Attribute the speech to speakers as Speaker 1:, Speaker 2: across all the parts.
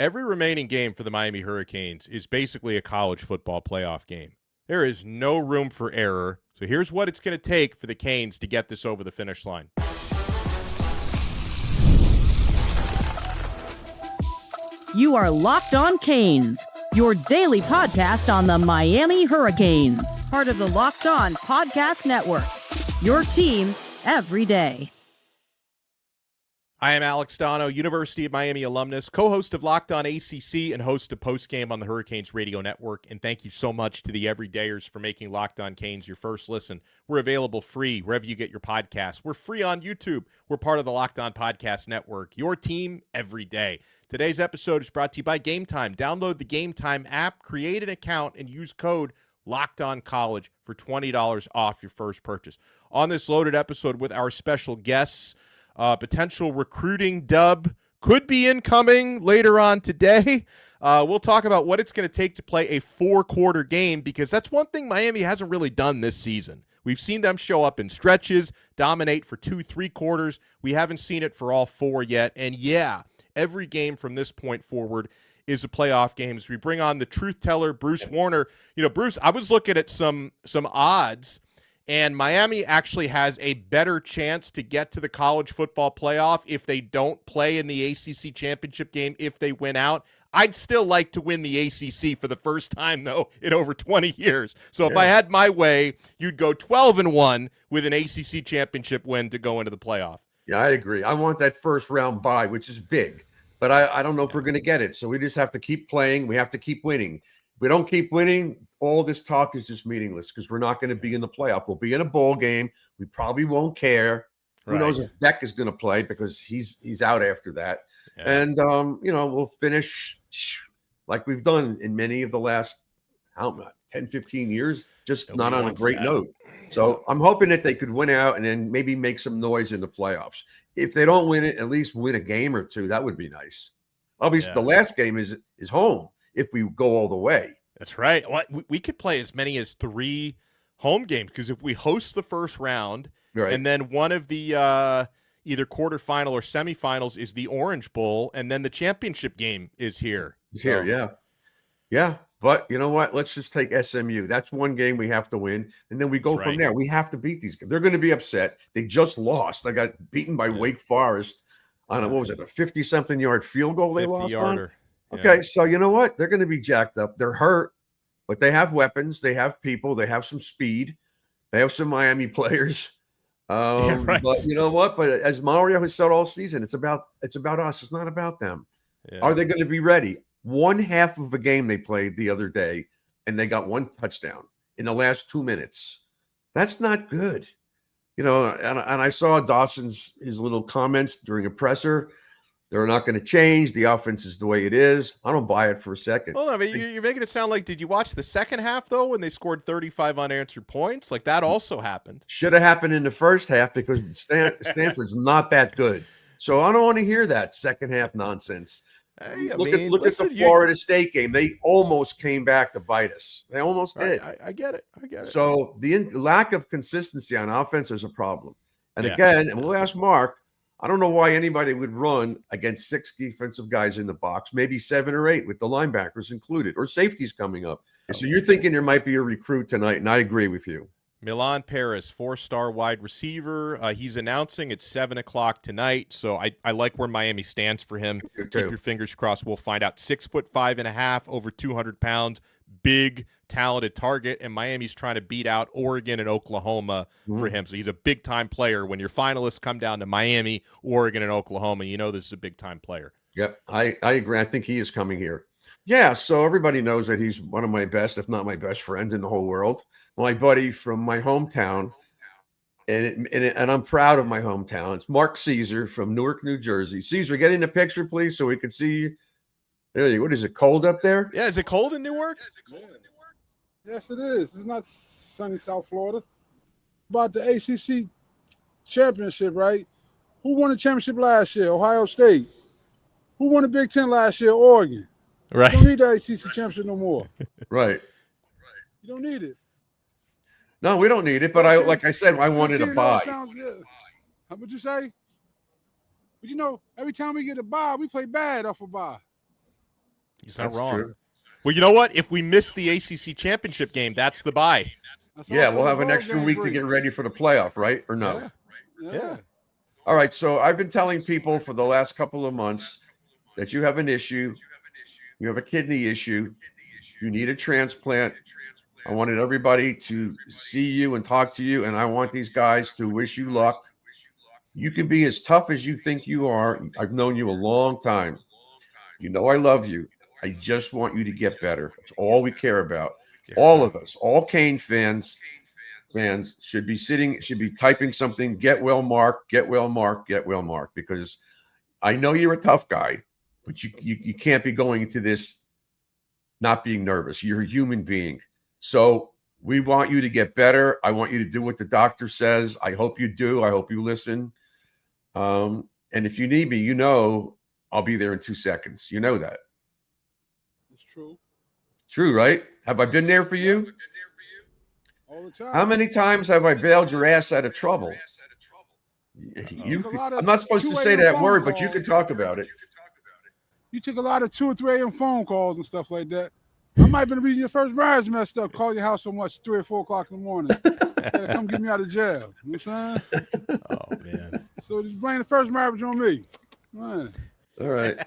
Speaker 1: Every remaining game for the Miami Hurricanes is basically a college football playoff game. There is no room for error. So here's what it's going to take for the Canes to get this over the finish line.
Speaker 2: You are Locked On Canes, your daily podcast on the Miami Hurricanes, part of the Locked On Podcast Network, your team every day.
Speaker 1: I am Alex Donno, University of Miami alumnus, co-host of Locked On ACC and host of Postgame on the Hurricanes Radio Network. And thank you so much to the everydayers for making Locked On Canes your first listen. We're available free wherever you get your podcasts. We're free on YouTube. We're part of the Locked On Podcast Network, your team every day. Today's episode is brought to you by Game Time. Download the Game Time app, create an account, and use code LOCKEDONCollege for $20 off your first purchase. On this loaded episode with our special guests, potential recruiting dub could be incoming later on today. We'll talk about what it's going to take to play a four-quarter game, because that's one thing Miami hasn't really done this season. We've seen them show up in stretches, dominate for 2-3 quarters. We haven't seen it for all four yet. And yeah, every game from this point forward is a playoff game. As we bring on the truth teller, Bruce Warner. You know, Bruce, I was looking at some odds, and Miami actually has a better chance to get to the college football playoff if they don't play in the ACC championship game if they win out. I'd still like to win the ACC for the first time, though, in over 20 years. So if I had my way, you'd go 12-1 with an ACC championship win to go into the playoff.
Speaker 3: Yeah, I agree. I want that first round bye, which is big. But I don't know if we're going to get it. So we just have to keep playing. We have to keep winning. If we don't keep winning, all this talk is just meaningless, because we're not going to be in the playoff. We'll be in a bowl game. We probably won't care. Who knows if Beck is going to play, because he's out after that. Yeah. And, we'll finish like we've done in many of the last, 10, 15 years, just not on a great note. So I'm hoping that they could win out and then maybe make some noise in the playoffs. If they don't win it, at least win a game or two. That would be nice. Obviously, the last game is home if we go all the way.
Speaker 1: That's right. We could play as many as 3 home games, because if we host the first round, and then one of the either quarterfinal or semifinals is the Orange Bowl, and then the championship game is here.
Speaker 3: It's here, yeah. But you know what? Let's just take SMU. That's one game we have to win, and then we go from there. We have to beat these guys. They're going to be upset. They just lost. They got beaten by Wake Forest on a 50-something yard field goal they lost on. Okay, so you know what? They're going to be jacked up. They're hurt, but they have weapons. They have people. They have some speed. They have some Miami players. But you know what? But as Mario has said all season, it's about us. It's not about them. Yeah. Are they going to be ready? One half of a game they played the other day, and they got 1 touchdown in the last 2 minutes. That's not good. And I saw Dawson's his little comments during a presser. They're not going to change. The offense is the way it is. I don't buy it for a second.
Speaker 1: Well, I mean, you're making it sound like, did you watch the second half, though, when they scored 35 unanswered points? Like, that also happened.
Speaker 3: Should have happened in the first half, because Stanford's not that good. So I don't want to hear that second half nonsense. Hey, look at the Florida State game. They almost came back to bite us. They almost did.
Speaker 1: I get it.
Speaker 3: So the lack of consistency on offense is a problem. And again, and we'll ask Mark, I don't know why anybody would run against 6 defensive guys in the box, maybe 7 or 8 with the linebackers included, or safeties coming up. So you're thinking there might be a recruit tonight, and I agree with you.
Speaker 1: Milan Paris, 4-star wide receiver. He's announcing at 7 o'clock tonight, so I like where Miami stands for him. Keep your fingers crossed. We'll find out. 6'5.5", over 200 pounds, big, talented target, and Miami's trying to beat out Oregon and Oklahoma for him. So he's a big-time player. When your finalists come down to Miami, Oregon, and Oklahoma, you know this is a big-time player.
Speaker 3: Yep, I agree. I think he is coming here. Yeah, so everybody knows that he's one of my best, if not my best friend in the whole world. My buddy from my hometown, and I'm proud of my hometown. It's Mark Caesar from Newark, New Jersey. Caesar, get in the picture, please, so we can see you. There, what is it, cold up there?
Speaker 1: Yeah, is it cold in Newark?
Speaker 4: Yes, it is. It's not sunny South Florida. About the ACC championship, right? Who won the championship last year? Ohio State. Who won the Big Ten last year? Oregon.
Speaker 1: Right.
Speaker 4: You don't need the ACC championship no more.
Speaker 3: Right.
Speaker 4: You don't need it.
Speaker 3: No, we don't need it. But like I said, I wanted a bye.
Speaker 4: How would you say? But every time we get a bye, we play bad off a bye.
Speaker 1: He's not wrong. True. Well, you know what? If we miss the ACC championship game, that's the bye.
Speaker 3: Yeah, we'll have an extra week to get ready for the playoff, right? Or no?
Speaker 1: Yeah.
Speaker 3: All right, so I've been telling people for the last couple of months that you have an issue. You have a kidney issue. You need a transplant. I wanted everybody to see you and talk to you, and I want these guys to wish you luck. You can be as tough as you think you are. I've known you a long time. You know I love you. I just want you to get better. That's all we care about. Yes, all of us, all Cane fans should be typing something, get well, Mark, get well, Mark, get well, Mark, because I know you're a tough guy, but you can't be going into this not being nervous. You're a human being. So we want you to get better. I want you to do what the doctor says. I hope you do. I hope you listen. And if you need me, you know I'll be there in 2 seconds. You know that.
Speaker 4: It's true.
Speaker 3: True, right? Have I been there for you?
Speaker 4: All the time.
Speaker 3: How many times have I bailed your ass out of trouble? I'm not supposed to say that word, but you can talk about it.
Speaker 4: You took a lot of 2 or 3 a.m. phone calls and stuff like that. I might have been reading your first marriage messed up, call your house so much 3 or 4 o'clock in the morning. Gotta come get me out of jail. You know what I'm saying?
Speaker 1: Oh, man.
Speaker 4: So just blame the first marriage on me. Man.
Speaker 3: All right.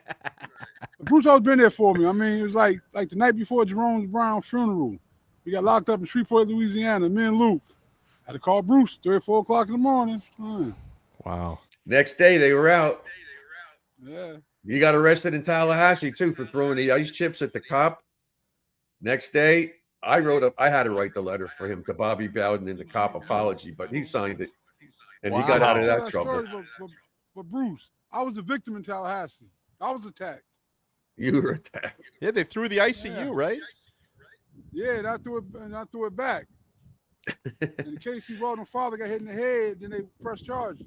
Speaker 4: Bruce always been there for me. I mean, it was like the night before Jerome Brown's funeral. We got locked up in Shreveport, Louisiana. Me and Luke had to call Bruce 3 or 4 o'clock in the morning. Man.
Speaker 1: Wow.
Speaker 3: Next day they were out.
Speaker 4: Yeah.
Speaker 3: You got arrested in Tallahassee too for throwing the ice chips at the cop. Next day, I had to write the letter for him to Bobby Bowden in the cop apology, but he signed it, and he got out of that trouble.
Speaker 4: But Bruce, I was a victim in Tallahassee. I was attacked.
Speaker 3: You were attacked.
Speaker 1: Yeah, they threw the ice at you, right?
Speaker 4: Yeah, and I threw it back. And Casey Weldon's father got hit in the head, then they pressed charges.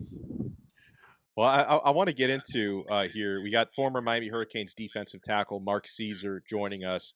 Speaker 1: Well, I want to get into here. We got former Miami Hurricanes defensive tackle Mark Caesar joining us.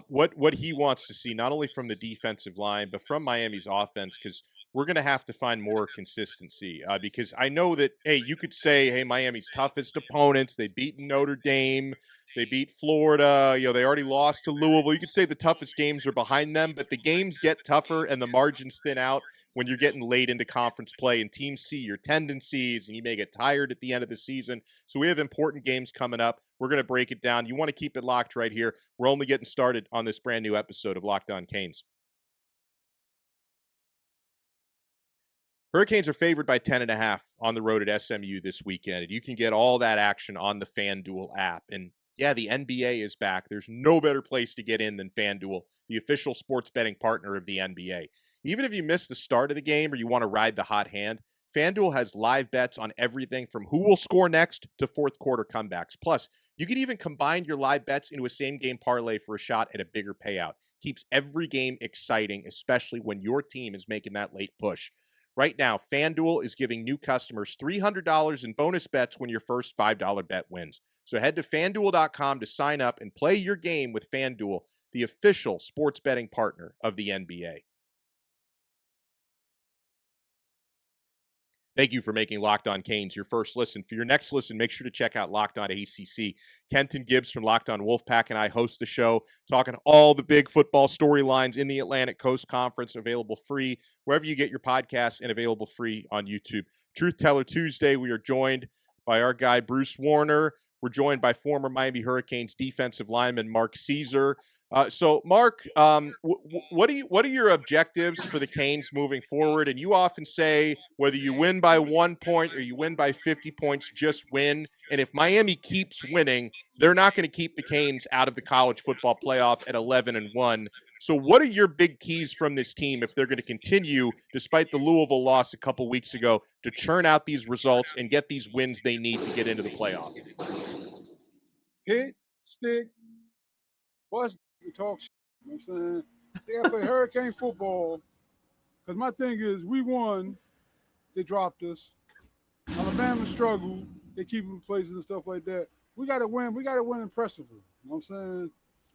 Speaker 1: What he wants to see, not only from the defensive line, but from Miami's offense, because we're going to have to find more consistency. Because I know that, hey, you could say, hey, Miami's toughest opponents, they beat Notre Dame, they beat Florida, they already lost to Louisville. You could say the toughest games are behind them, but the games get tougher and the margins thin out when you're getting late into conference play, and teams see your tendencies, and you may get tired at the end of the season. So we have important games coming up. We're going to break it down. You want to keep it locked right here. We're only getting started on this brand new episode of Locked On Canes. Hurricanes are favored by 10.5 on the road at SMU this weekend, and you can get all that action on the FanDuel app. And yeah, the NBA is back. There's no better place to get in than FanDuel, the official sports betting partner of the NBA. Even if you miss the start of the game or you want to ride the hot hand, FanDuel has live bets on everything from who will score next to fourth quarter comebacks. Plus, you can even combine your live bets into a same-game parlay for a shot at a bigger payout. Keeps every game exciting, especially when your team is making that late push. Right now, FanDuel is giving new customers $300 in bonus bets when your first $5 bet wins. So head to FanDuel.com to sign up and play your game with FanDuel, the official sports betting partner of the NBA. Thank you for making Locked On Canes your first listen. For your next listen, make sure to check out Locked On ACC. Kenton Gibbs from Locked On Wolfpack and I host the show, talking all the big football storylines in the Atlantic Coast Conference, available free wherever you get your podcasts and available free on YouTube. Truth Teller Tuesday, we are joined by our guy, Bruce Warner. We're joined by former Miami Hurricanes defensive lineman Mark Caesar. So, Mark, what are your objectives for the Canes moving forward? And you often say whether you win by 1 point or you win by 50 points, just win. And if Miami keeps winning, they're not going to keep the Canes out of the college football playoff at 11-1. So what are your big keys from this team if they're going to continue, despite the Louisville loss a couple weeks ago, to churn out these results and get these wins they need to get into the playoff?
Speaker 4: Hit, stick, bust, talk shit. You know what I'm saying? They got to play Hurricane football. Because my thing is, we won, they dropped us. Alabama struggled, they keep them in places and stuff like that. We got to win. We got to win impressively. You know what I'm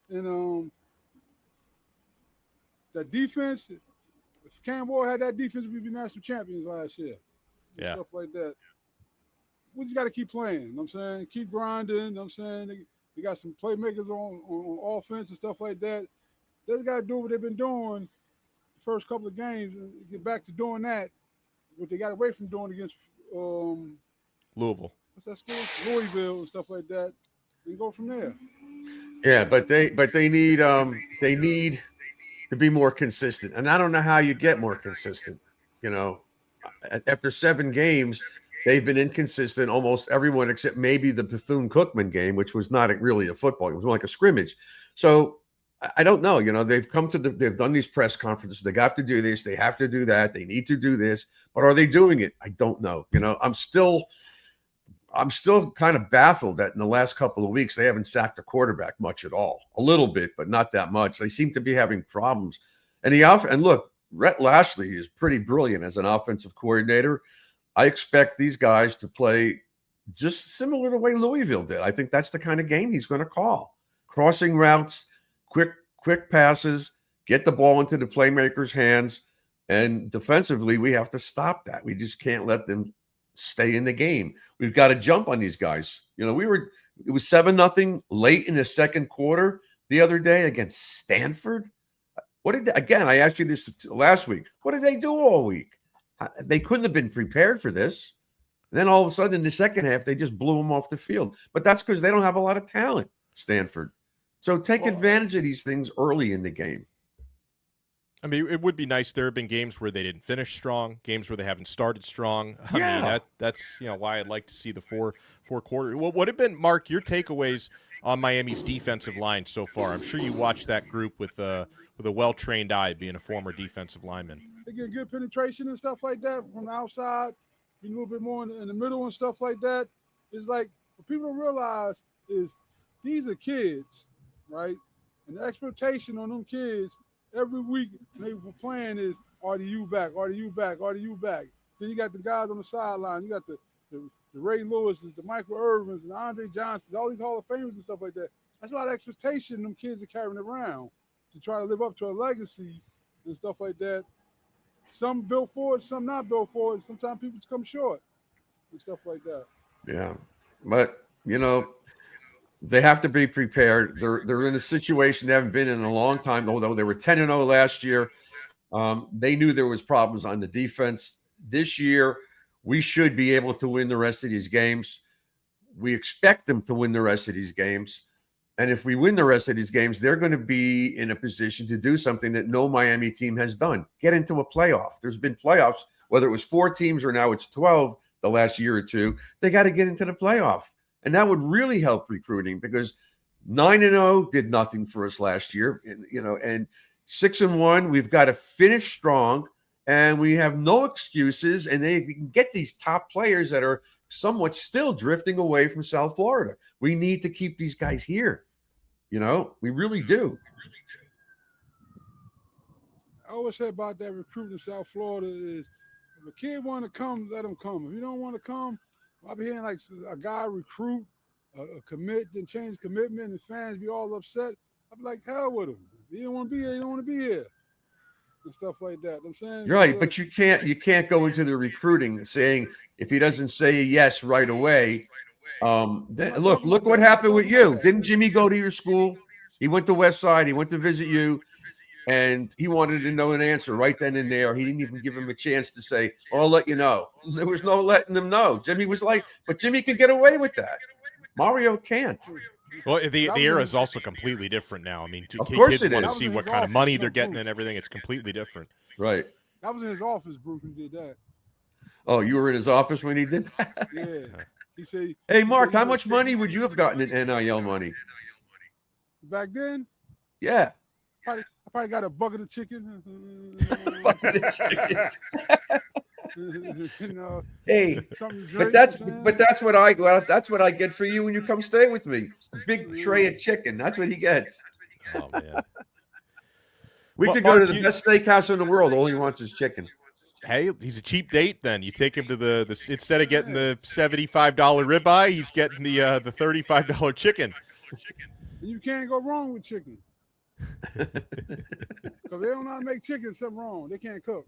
Speaker 4: saying? And that defense, if Cam Ward had that defense, we'd be national champions last year. And stuff like that. We just got to keep playing. You know what I'm saying? Keep grinding. You know what I'm saying? They got some playmakers on offense and stuff like that. They got to do what they've been doing the first couple of games and get back to doing that, what they got away from doing against
Speaker 1: Louisville.
Speaker 4: What's that school? Louisville and stuff like that. And go from there.
Speaker 3: Yeah, but they need to be more consistent. And I don't know how you get more consistent. You know, after 7 games, they've been inconsistent, almost everyone except maybe the Bethune-Cookman game, which was not really a football game. It was more like a scrimmage. So I don't know. You know, they've done these press conferences. They got to do this. They have to do that. They need to do this. But are they doing it? I don't know. You know, I'm still kind of baffled that in the last couple of weeks, they haven't sacked a quarterback much at all. A little bit, but not that much. They seem to be having problems. And look, Rhett Lashley is pretty brilliant as an offensive coordinator. I expect these guys to play just similar to the way Louisville did. I think that's the kind of game he's going to call. Crossing routes, quick passes, get the ball into the playmakers' hands. And defensively, we have to stop that. We just can't let them stay in the game. We've got to jump on these guys. You know, it was 7-0 late in the second quarter the other day against Stanford. I asked you this last week. What did they do all week? They couldn't have been prepared for this. And then all of a sudden in the second half, they just blew them off the field. But that's because they don't have a lot of talent, Stanford. So take advantage of these things early in the game.
Speaker 1: I mean, it would be nice. There have been games where they didn't finish strong, games where they haven't started strong. I mean, that's why I'd like to see the four quarter. Well, what have been, Mark, your takeaways on Miami's defensive line so far? I'm sure you watched that group with a well-trained eye, being a former defensive lineman.
Speaker 4: They get good penetration and stuff like that from the outside, a little bit more in the middle and stuff like that. It's like what people don't realize is these are kids, right? And the expectation on them kids every week when they were playing is, are the U back? Are the U back? Are the U back? Then you got the guys on the sideline. You got the Ray Lewises, the Michael Irvins, and the Andre Johnsons, all these Hall of Famers and stuff like that. That's a lot of expectation them kids are carrying around to try to live up to a legacy and stuff like that. Some built for it, some not built for it. Sometimes people just come short and stuff like that. Yeah,
Speaker 3: but they have to be prepared. They're in a situation they haven't been in a long time. Although they were 10-0 last year, they knew there was problems on the defense. This year, we should be able to win the rest of these games. We expect them to win the rest of these games. And if we win the rest of these games, they're going to be in a position to do something that no Miami team has done. Get into a playoff. There's been playoffs, whether it was 4 teams or now it's 12 the last year or two. They got to get into the playoff. And that would really help recruiting because 9-0 did nothing for us last year. And 6-1, we've got to finish strong. And we have no excuses. And they can get these top players that are somewhat still drifting away from South Florida. We need to keep these guys here. We really do.
Speaker 4: I always say about that recruiting in South Florida is if a kid want to come, let him come. If you don't want to come, I'll be hearing like a guy recruit, a commit, then change commitment, and fans be all upset. I'll be like, hell with him. If you don't want to be here, you don't want to be here. And stuff like that. I'm saying,
Speaker 3: you're right, but you can't go into the recruiting saying if he doesn't say yes right away. Look what happened with you. Didn't Jimmy go to your school? He went to West Side. He went to visit you, and he wanted to know an answer right then and there. He didn't even give him a chance to say, "Oh, I'll let you know." There was no letting them know. Jimmy was like, but Jimmy could get away with that. Mario can't.
Speaker 1: Well, the era is also completely different now. I mean,
Speaker 3: of course
Speaker 1: kids
Speaker 3: it
Speaker 1: want
Speaker 3: is.
Speaker 1: to see what kind of money they're getting and everything. It's completely different.
Speaker 3: Right.
Speaker 4: That was in his office, Bruce, who did that.
Speaker 3: Oh, you were in his office when he did that?
Speaker 4: Yeah. He said,
Speaker 3: hey, Mark, how much money would you have gotten in NIL money?
Speaker 4: Back then?
Speaker 3: Yeah.
Speaker 4: I probably got a bucket of chicken.
Speaker 3: Bucket of chicken. Hey,
Speaker 4: drink,
Speaker 3: but that's what I get for you when you come stay with me. A big tray of chicken. That's what he gets.
Speaker 1: Oh man.
Speaker 3: We could go to the best steakhouse in the world. All he wants is chicken.
Speaker 1: Hey, he's a cheap date then. You take him to the instead of getting the $75 ribeye, he's getting the $35 chicken.
Speaker 4: You can't go wrong with chicken. Because they don't know how to make chicken, something wrong. They can't cook.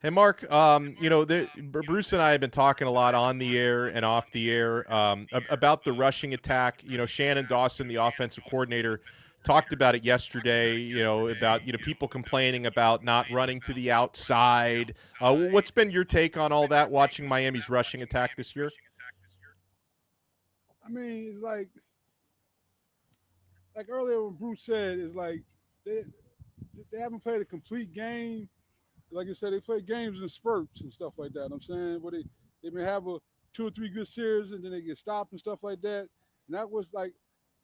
Speaker 1: Hey, Mark, Bruce and I have been talking a lot on the air and off the air about the rushing attack. Shannon Dawson, the offensive coordinator, talked about it yesterday, about, people complaining about not running to the outside. What's been your take on all that, watching Miami's rushing attack this year?
Speaker 4: I mean, it's like earlier when Bruce said, it's like they haven't played a complete game. Like you said, they play games in spurts and stuff like that. I'm saying, where they may have a 2 or 3 good series and then they get stopped and stuff like that. And that was like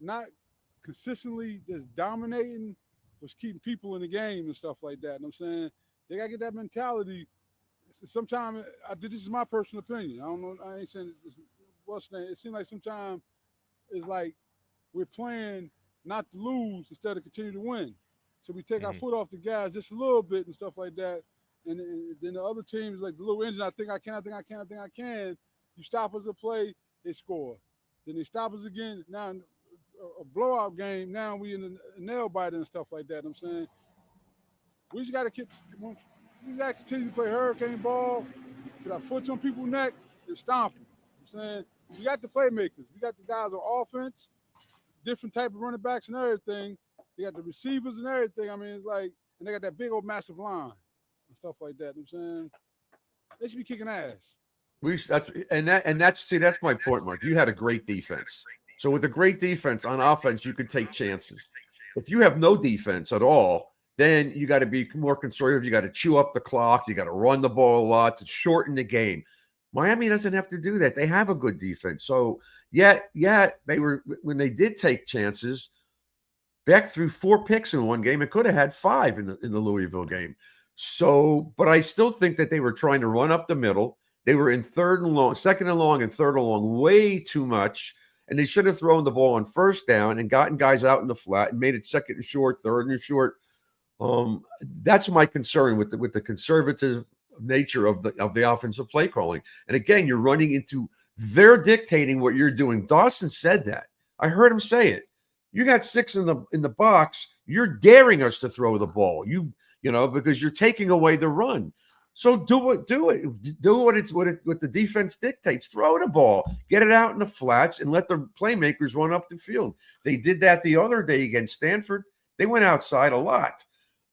Speaker 4: not consistently just dominating, was keeping people in the game and stuff like that. And I'm saying they gotta get that mentality. Sometimes this is my personal opinion. I don't know. I ain't saying this. What's name? It seems like sometimes it's like we're playing not to lose instead of continue to win. So we take our foot off the gas just a little bit and stuff like that. And then the other teams, like the little engine, I think I can. You stop us a play, they score. Then they stop us again. Now, a blowout game, now we in a nail biter and stuff like that. I'm saying we just got to continue to play hurricane ball, put our foot on people's neck, and stomp them. I'm saying we got the playmakers. We got the guys on offense, different type of running backs and everything. They got the receivers and everything. I mean, it's like, and they got that big old massive line and stuff like that. I'm saying they should be kicking ass.
Speaker 3: That's my point, Mark. You had a great defense. So with a great defense on offense, you could take chances. If you have no defense at all, then you got to be more conservative. You got to chew up the clock. You got to run the ball a lot to shorten the game. Miami doesn't have to do that. They have a good defense. So they were, when they did take chances, Beck threw 4 picks in one game. It could have had 5 in the Louisville game. So, but I still think that they were trying to run up the middle. They were in second and long and third and long way too much. And they should have thrown the ball on first down and gotten guys out in the flat and made it second and short, third and short. That's my concern with the conservative nature of the offensive play calling. And again, you're running into, they're dictating what you're doing. Dawson said that. I heard him say it. You got 6 in the box. You're daring us to throw the ball. Because you're taking away the run. So do what the defense dictates. Throw the ball, get it out in the flats, and let the playmakers run up the field. They did that the other day against Stanford. They went outside a lot.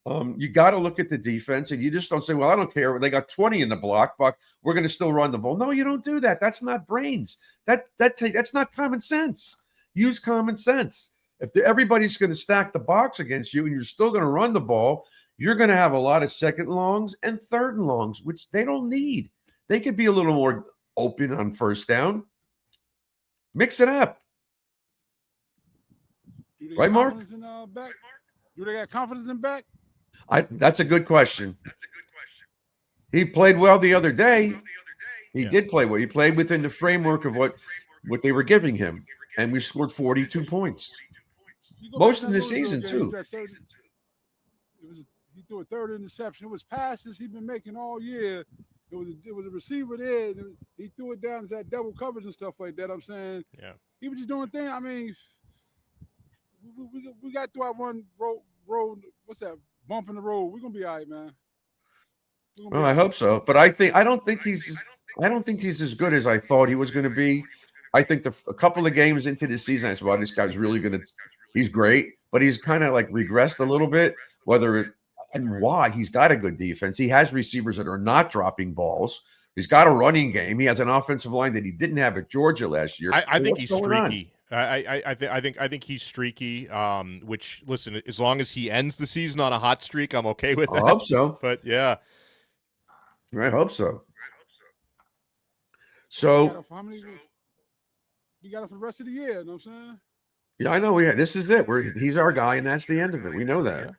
Speaker 3: You got to look at the defense, and you just don't say, "Well, I don't care. They got 20 in the block, but we're going to still run the ball." No, you don't do that. That's not brains. That's not common sense. Use common sense. If everybody's going to stack the box against you, and you're still going to run the ball, you're going to have a lot of second longs and third and longs, which they don't need. They could be a little more open on first down. Mix it up. Right, Mark?
Speaker 4: Do they got confidence in back?
Speaker 3: That's a good question. He played well the other day. He did play well. He played within the framework of what they were giving him, and we scored 42 points. Most of the season, too.
Speaker 4: He threw a third interception. It was passes he'd been making all year. It was a receiver there. And he threw it down to that double coverage and stuff like that. I'm saying, he was just doing things. I mean, we got through our one road. What's that? Bump in the road. We're gonna be all right, man.
Speaker 3: Well, I hope so. But I don't think he's as good as I thought he was going to be. I think a couple of games into the season, I said, "Wow, this guy's really he's great," but he's kind of like regressed a little bit. Why? He's got a good defense. He has receivers that are not dropping balls. He's got a running game. He has an offensive line that he didn't have at Georgia last year.
Speaker 1: I think he's streaky. I think he's streaky. Which, listen, as long as he ends the season on a hot streak, I'm okay with that.
Speaker 3: I hope so.
Speaker 1: But yeah,
Speaker 3: I hope so. So
Speaker 4: we got it for the rest of the year. You know what I'm saying?
Speaker 3: Yeah, I know. This is it. He's our guy, and that's the end of it. We know that.
Speaker 1: Yeah.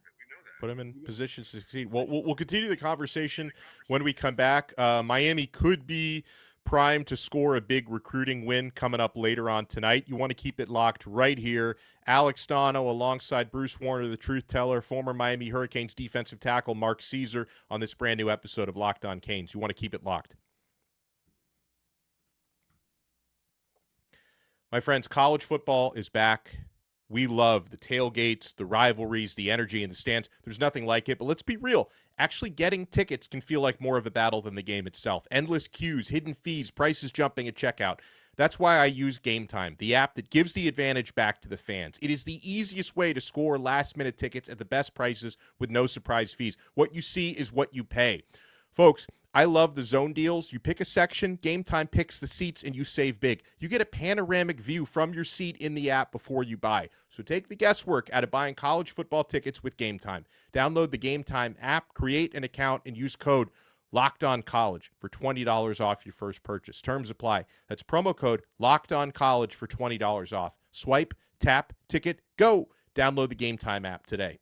Speaker 1: Put him in position to succeed. Well, we'll continue the conversation when we come back. Miami could be primed to score a big recruiting win coming up later on tonight. You want to keep it locked right here. Alex Donno alongside Bruce Warner, the truth teller, former Miami Hurricanes defensive tackle Mark Caesar on this brand new episode of Locked On Canes. You want to keep it locked. My friends, college football is back. We love the tailgates, the rivalries, the energy in the stands. There's nothing like it, but let's be real. Actually getting tickets can feel like more of a battle than the game itself. Endless queues, hidden fees, prices jumping at checkout. That's why I use Game Time, the app that gives the advantage back to the fans. It is the easiest way to score last-minute tickets at the best prices with no surprise fees. What you see is what you pay. Folks, I love the zone deals. You pick a section, Game Time picks the seats, and you save big. You get a panoramic view from your seat in the app before you buy. So take the guesswork out of buying college football tickets with Game Time. Download the Game Time app, create an account, and use code LOCKEDONCollege for $20 off your first purchase. Terms apply. That's promo code LOCKEDONCollege for $20 off. Swipe, tap, ticket, go. Download the Game Time app today.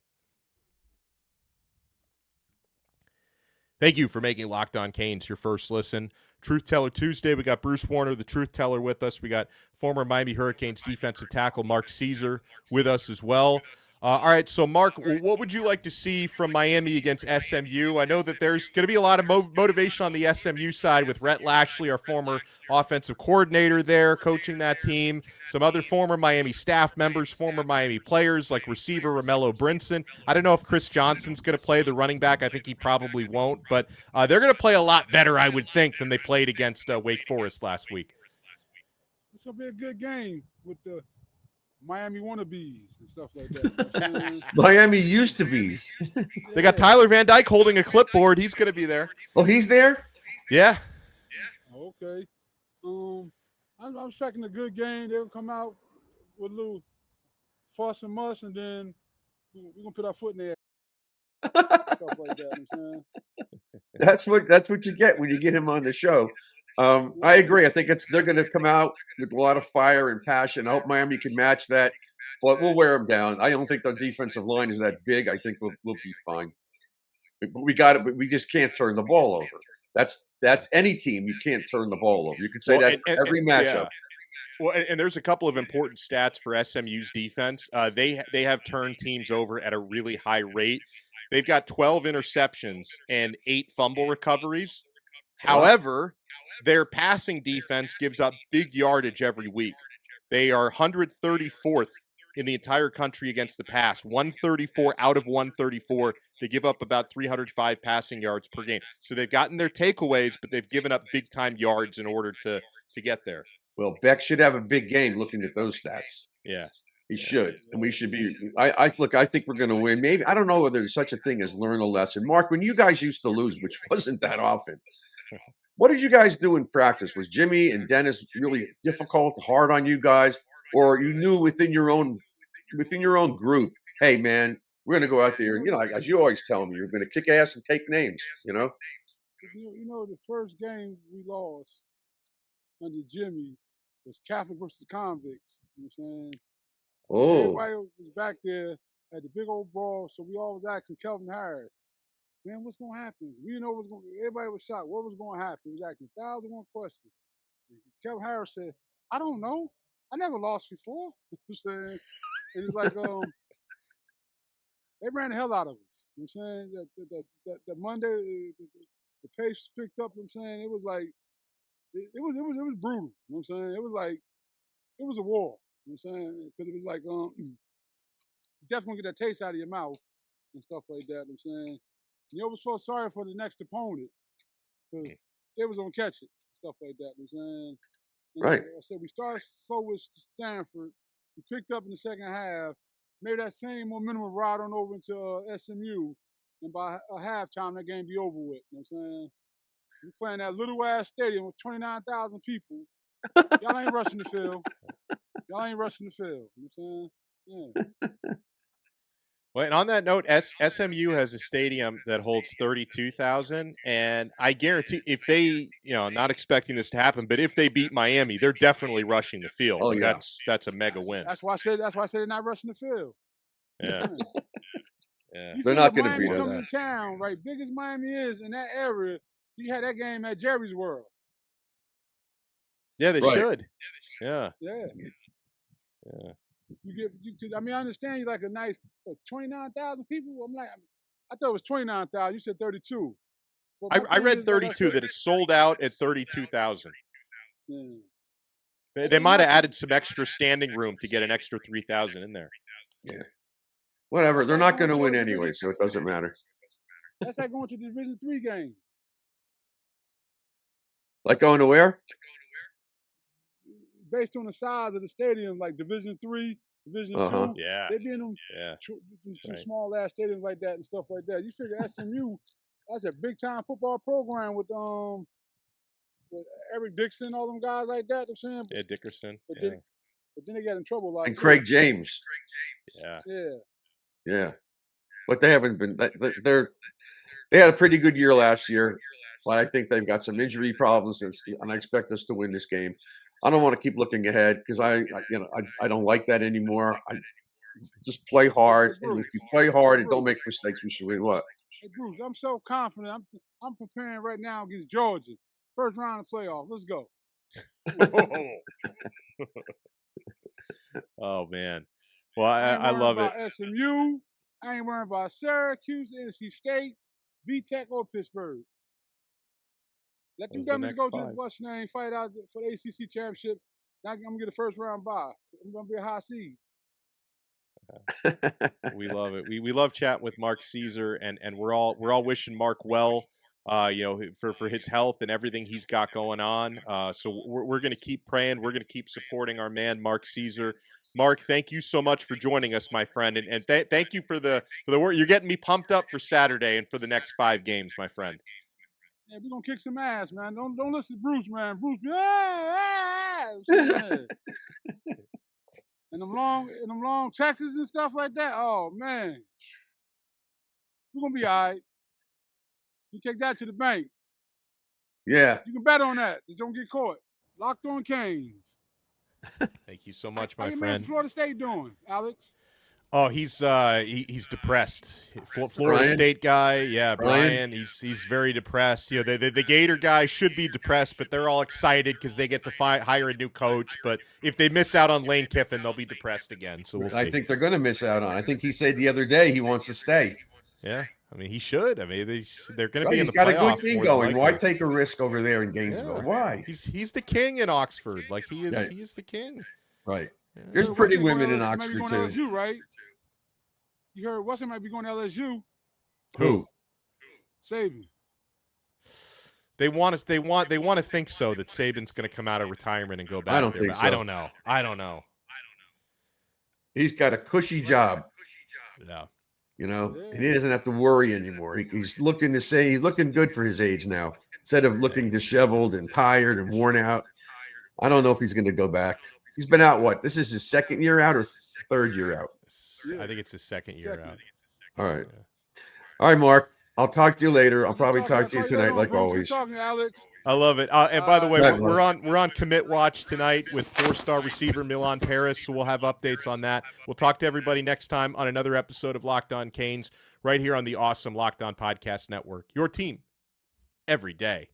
Speaker 1: Thank you for making Locked On Canes your first listen. Truth Teller Tuesday, we got Bruce Warner, the Truth Teller, with us. We got former Miami Hurricanes defensive tackle Mark Caesar with us as well. All right, so Mark, what would you like to see from Miami against SMU? I know that there's going to be a lot of motivation on the SMU side with Rhett Lashley, our former offensive coordinator there, coaching that team. Some other former Miami staff members, former Miami players like receiver Romello Brinson. I don't know if Chris Johnson's going to play the running back. I think he probably won't, but they're going to play a lot better, I would think, than they played against Wake Forest last week.
Speaker 4: It's going to be a good game with the Miami wannabes and stuff like that.
Speaker 3: Miami used to be's.
Speaker 1: They got Tyler Van Dyke holding a clipboard. He's going to be there.
Speaker 3: Oh, he's there?
Speaker 1: Yeah.
Speaker 4: Okay. I'm expecting a good game. They'll come out with a little fuss and muss, and then we're going to put our foot in there. Stuff like that. You know what I'm saying?
Speaker 3: That's what you get when you get him on the show. I agree. I think they're going to come out with a lot of fire and passion. I hope Miami can match that, but we'll wear them down. I don't think their defensive line is that big. I think we'll be fine. But we got it. But we just can't turn the ball over. That's any team. You can't turn the ball over. You can say that every matchup.
Speaker 1: Yeah. Well, and there's a couple of important stats for SMU's defense. They have turned teams over at a really high rate. They've got 12 interceptions and 8 fumble recoveries. However, their passing defense gives up big yardage every week. They are 134th in the entire country against the pass. 134 out of 134. They give up about 305 passing yards per game. So they've gotten their takeaways, but they've given up big-time yards in order to get there.
Speaker 3: Well, Beck should have a big game looking at those stats.
Speaker 1: Yeah.
Speaker 3: He should, and we should be. I think we're going to win. Maybe I don't know whether there's such a thing as learn a lesson. Mark, when you guys used to lose, which wasn't that often, what did you guys do in practice? Was Jimmy and Dennis really difficult, hard on you guys, or you knew within your own group, hey man, we're going to go out there and as you always tell me, you're going to kick ass and take names.
Speaker 4: You know, the first game we lost under Jimmy was Catholic versus convicts. You know what I'm saying?
Speaker 3: Oh.
Speaker 4: Everybody was back there at the big old brawl, so we always asking Kelvin Harris, man, what's going to happen? We didn't know what's going to everybody was shocked. What was going to happen? He was asking 1,001 questions. Kelvin Harris said, I don't know. I never lost before. You know what I'm saying? And it's like, they ran the hell out of us. You know what I'm saying? The Monday, the pace picked up, you know what I'm saying? It was like, it was brutal. You know what I'm saying? It was like, it was a war. You know what I'm saying? Because it was like, you definitely get that taste out of your mouth and stuff like that. You know what I'm saying? You always felt sorry for the next opponent because they was going to catch it, stuff like that. You know what I'm saying? And
Speaker 3: right.
Speaker 4: I said we started slow with Stanford. We picked up in the second half. Maybe that same momentum will ride on over into SMU. And by a halftime, that game be over with. You know what I'm saying? We're playing that little ass stadium with 29,000 people. Y'all ain't rushing the field. Y'all ain't rushing the field. You know what I'm saying? Yeah.
Speaker 1: Well, and on that note, SMU has a stadium that holds 32,000, and I guarantee if they, not expecting this to happen, but if they beat Miami, they're definitely rushing the field.
Speaker 3: Oh, yeah.
Speaker 1: That's a mega win.
Speaker 4: That's why I said they're not rushing the field.
Speaker 1: Yeah. Yeah.
Speaker 3: They're not going to beat us.
Speaker 4: Miami coming to town, right? Big as Miami is in that area, you had that game at Jerry's World.
Speaker 1: Yeah, they should. Yeah.
Speaker 4: Yeah. Yeah. I understand you like a nice 29,000 people. I'm like, I thought it was 29,000. You said 32.
Speaker 1: I read 32 that it's sold out at 32,000.
Speaker 4: Yeah.
Speaker 1: They might have added some extra standing room to get an extra 3,000 in there.
Speaker 3: Yeah. Whatever. They're not going to win anyway, so it doesn't matter.
Speaker 4: That's like going to the Division III game.
Speaker 3: Like going to where?
Speaker 4: Based on the size of the stadium, like Division III, Division II.
Speaker 1: Yeah.
Speaker 4: They be in them small ass stadiums like that and stuff like that. You figure SMU, that's a big time football program with Eric Dixon, all them guys like that. I'm saying.
Speaker 1: Yeah, Dickerson.
Speaker 4: But then they got in trouble a lot.
Speaker 3: And Craig James. Yeah. But they haven't been. They had a pretty good year last year, but I think they've got some injury problems, and I expect us to win this game. I don't want to keep looking ahead because I don't like that anymore. I just play hard, and if you play hard and don't make mistakes, we should win. What?
Speaker 4: Hey Bruce, I'm so confident. I'm preparing right now against Georgia, first round of playoff. Let's go.
Speaker 1: Oh man, well I love it.
Speaker 4: SMU, I ain't worrying about Syracuse, NC State, VTech, or Pittsburgh. Let them dummies go to the what's name fight out for the ACC championship. Now I'm gonna get a first round bye. I'm gonna be a high seed.
Speaker 1: We love it. We love chatting with Mark Caesar, and we're all wishing Mark well. For his health and everything he's got going on. So we're going to keep praying. We're going to keep supporting our man, Mark Caesar. Mark, thank you so much for joining us, my friend. And thank you for the work. You're getting me pumped up for Saturday and for the next 5 games, my friend.
Speaker 4: Yeah, we're going to kick some ass, man. Don't listen to Bruce, man. Bruce, and them long Texas and stuff like that. Oh, man. We're going to be all right. You take that to the bank.
Speaker 3: Yeah.
Speaker 4: You can bet on that. Just don't get caught. Locked on Canes.
Speaker 1: Thank you so much, my
Speaker 4: How
Speaker 1: friend.
Speaker 4: man Florida State doing, Alex?
Speaker 1: Oh, he's depressed. Florida State guy, yeah, Brian. He's very depressed. You know, the Gator guy should be depressed, but they're all excited because they get to hire a new coach. But if they miss out on Lane Kiffin, they'll be depressed again. So we'll see.
Speaker 3: I think they're going to miss out on. I think he said the other day he wants to stay.
Speaker 1: Yeah, I mean he should. I mean they're going to be in the playoff.
Speaker 3: He's got a good thing going. Why take a risk over there in Gainesville?
Speaker 1: Yeah.
Speaker 3: Why?
Speaker 1: He's the king in Oxford. Like he is. Yeah. He is the king.
Speaker 3: Right. Yeah. There's pretty women in Oxford too.
Speaker 4: LSU, right? You heard Weston might be going to LSU.
Speaker 3: Who?
Speaker 4: Saban.
Speaker 1: They want to think so that Saban's going to come out of retirement and go back.
Speaker 3: I don't think so.
Speaker 1: I don't know.
Speaker 3: He's got a cushy job.
Speaker 1: Yeah.
Speaker 3: You know, and he doesn't have to worry anymore. He's looking good for his age now, instead of looking disheveled and tired and worn out. I don't know if he's going to go back. He's been out, what? This is his second year out or third year out?
Speaker 1: I think it's his second year out.
Speaker 3: All right. All right, Mark. I'll talk to you later. I'll probably talk to you tonight, like always.
Speaker 4: Talking, Alex.
Speaker 1: I love it. And by the way, we're on commit watch tonight with 4-star receiver Milan Paris, so we'll have updates on that. We'll talk to everybody next time on another episode of Locked On Canes right here on the awesome Locked On Podcast Network. Your team every day.